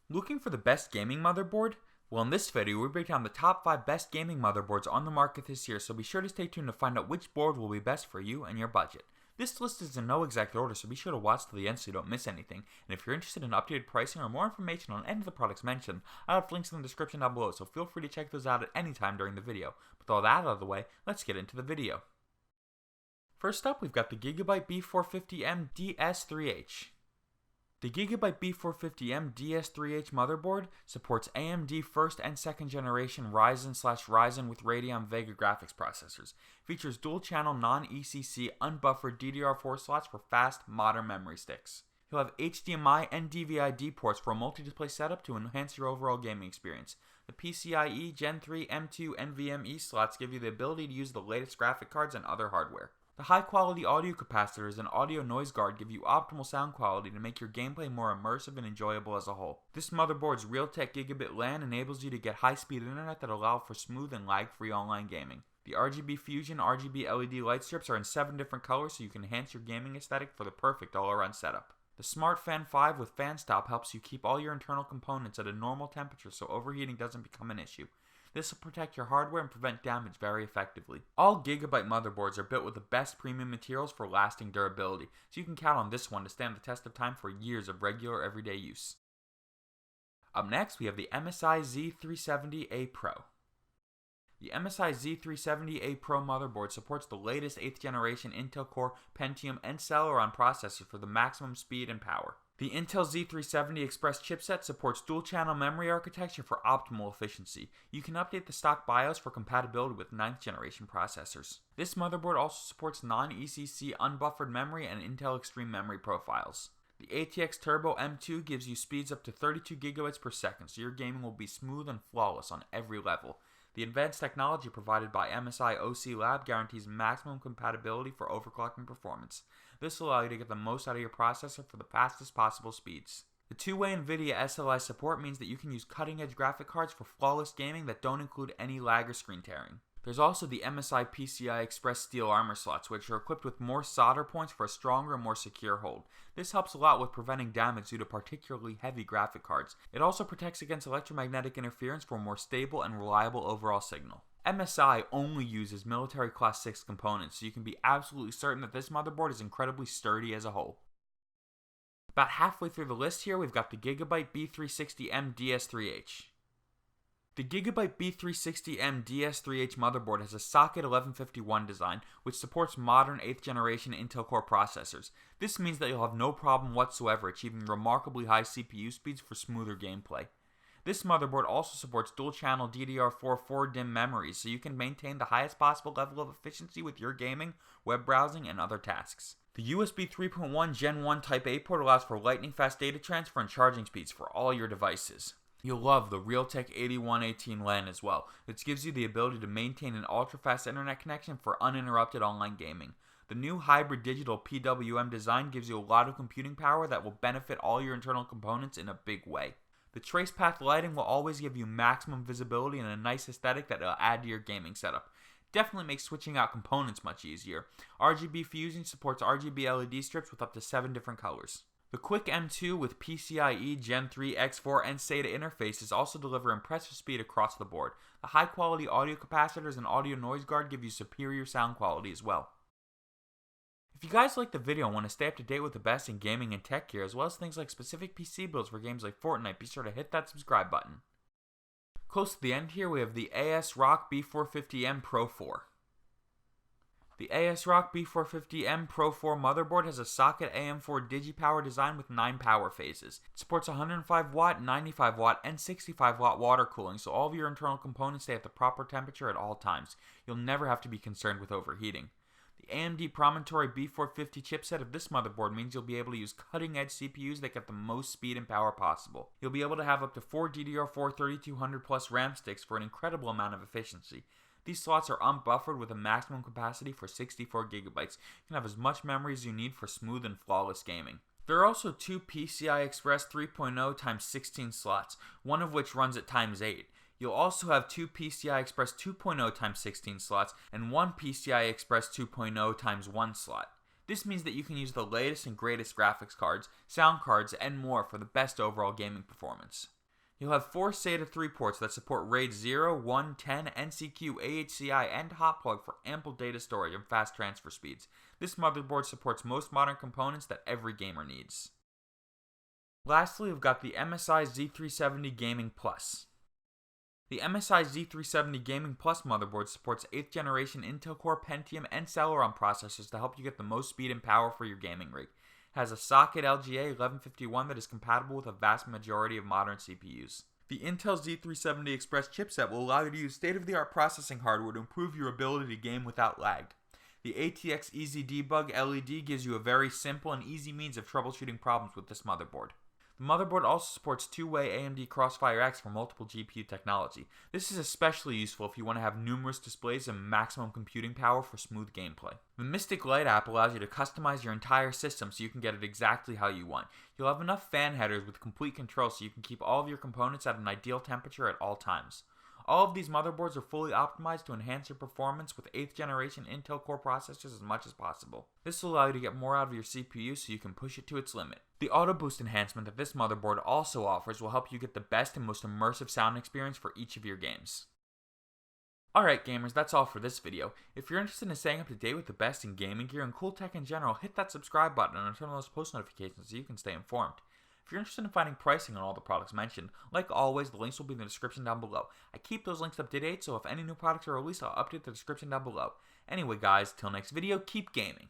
Looking for the best gaming motherboard? Well, in this video, we break down the top 5 best gaming motherboards on the market this year, so be sure to stay tuned to find out which board will be best for you and your budget. This list is in no exact order, so be sure to watch till the end so you don't miss anything. And if you're interested in updated pricing or more information on any of the products mentioned, I have links in the description down below, so feel free to check those out at any time during the video. With all that out of the way, let's get into the video. First up, we've got the GIGABYTE B450M DS3H. The GIGABYTE B450M DS3H motherboard supports AMD first and second generation Ryzen/Ryzen with Radeon Vega graphics processors. Features dual channel non-ECC unbuffered DDR4 slots for fast, modern memory sticks. You'll have HDMI and DVI-D ports for a multi-display setup to enhance your overall gaming experience. The PCIe Gen 3 M2 NVMe slots give you the ability to use the latest graphic cards and other hardware. The high-quality audio capacitors and audio noise guard give you optimal sound quality to make your gameplay more immersive and enjoyable as a whole. This motherboard's Realtek Gigabit LAN enables you to get high-speed internet that allow for smooth and lag-free online gaming. The RGB Fusion RGB LED light strips are in 7 different colors so you can enhance your gaming aesthetic for the perfect all-around setup. The Smart Fan 5 with fan stop helps you keep all your internal components at a normal temperature so overheating doesn't become an issue. This will protect your hardware and prevent damage very effectively. All GIGABYTE motherboards are built with the best premium materials for lasting durability, so you can count on this one to stand the test of time for years of regular everyday use. Up next, we have the MSI Z370-A Pro. The MSI Z370-A Pro motherboard supports the latest 8th generation Intel Core, Pentium, and Celeron processors for the maximum speed and power. The Intel Z370-Express chipset supports dual-channel memory architecture for optimal efficiency. You can update the stock BIOS for compatibility with 9th generation processors. This motherboard also supports non-ECC unbuffered memory and Intel Extreme memory profiles. The ATX Turbo M2 gives you speeds up to 32 GB per second, so your gaming will be smooth and flawless on every level. The advanced technology provided by MSI OC Lab guarantees maximum compatibility for overclocking performance. This will allow you to get the most out of your processor for the fastest possible speeds. The two-way NVIDIA SLI support means that you can use cutting-edge graphic cards for flawless gaming that don't include any lag or screen tearing. There's also the MSI PCI-Express steel armor slots, which are equipped with more solder points for a stronger and more secure hold. This helps a lot with preventing damage due to particularly heavy graphic cards. It also protects against electromagnetic interference for a more stable and reliable overall signal. MSI only uses military class 6 components, so you can be absolutely certain that this motherboard is incredibly sturdy as a whole. About halfway through the list here, we've got the GIGABYTE B360M DS3H. The GIGABYTE B360M DS3H motherboard has a socket 1151 design, which supports modern 8th generation Intel Core processors. This means that you'll have no problem whatsoever achieving remarkably high CPU speeds for smoother gameplay. This motherboard also supports dual-channel DDR4 4-DIMM memories, so you can maintain the highest possible level of efficiency with your gaming, web browsing, and other tasks. The USB 3.1 Gen 1 Type A port allows for lightning-fast data transfer and charging speeds for all your devices. You'll love the Realtek 8118 LAN as well, which gives you the ability to maintain an ultra-fast internet connection for uninterrupted online gaming. The new hybrid digital PWM design gives you a lot of computing power that will benefit all your internal components in a big way. The trace path lighting will always give you maximum visibility and a nice aesthetic that will add to your gaming setup. Definitely makes switching out components much easier. RGB Fusion supports RGB LED strips with up to 7 different colors. The Quick M2 with PCIe Gen 3 X4 and SATA interfaces also deliver impressive speed across the board. The high-quality audio capacitors and audio noise guard give you superior sound quality as well. If you guys like the video and want to stay up to date with the best in gaming and tech gear, as well as things like specific PC builds for games like Fortnite, be sure to hit that subscribe button. Close to the end here, we have the ASRock B450M PRO4. The ASRock B450M PRO4 motherboard has a socket AM4 DigiPower design with 9 power phases. It supports 105 watt, 95 watt, and 65 watt water cooling, so all of your internal components stay at the proper temperature at all times. You'll never have to be concerned with overheating. The AMD Promontory B450 chipset of this motherboard means you'll be able to use cutting-edge CPUs that get the most speed and power possible. You'll be able to have up to 4 DDR4 3200 plus RAM sticks for an incredible amount of efficiency. These slots are unbuffered with a maximum capacity for 64 GB. You can have as much memory as you need for smooth and flawless gaming. There are also 2 PCI-Express 3.0x16 slots, one of which runs at ×8. You'll also have 2 PCI-Express 2.0x16 slots and 1 PCI-Express 2.0x1 slot. This means that you can use the latest and greatest graphics cards, sound cards, and more for the best overall gaming performance. You'll have 4 SATA 3 ports that support RAID 0, 1, 10, NCQ, AHCI, and hot plug for ample data storage and fast transfer speeds. This motherboard supports most modern components that every gamer needs. Lastly, we've got the MSI Z370 Gaming Plus. The MSI Z370 Gaming Plus motherboard supports 8th generation Intel Core, Pentium, and Celeron processors to help you get the most speed and power for your gaming rig. It has a socket LGA 1151 that is compatible with a vast majority of modern CPUs. The Intel Z370 Express chipset will allow you to use state-of-the-art processing hardware to improve your ability to game without lag. The ATX Easy Debug LED gives you a very simple and easy means of troubleshooting problems with this motherboard. The motherboard also supports two-way AMD Crossfire X for multiple GPU technology. This is especially useful if you want to have numerous displays and maximum computing power for smooth gameplay. The Mystic Light app allows you to customize your entire system so you can get it exactly how you want. You'll have enough fan headers with complete control so you can keep all of your components at an ideal temperature at all times. All of these motherboards are fully optimized to enhance your performance with 8th generation Intel Core processors as much as possible. This will allow you to get more out of your CPU so you can push it to its limit. The Auto Boost enhancement that this motherboard also offers will help you get the best and most immersive sound experience for each of your games. Alright gamers, that's all for this video. If you're interested in staying up to date with the best in gaming gear and cool tech in general, hit that subscribe button and turn on those post notifications so you can stay informed. If you're interested in finding pricing on all the products mentioned, like always, the links will be in the description down below. I keep those links up to date, so if any new products are released, I'll update the description down below. Anyway guys, till next video, keep gaming.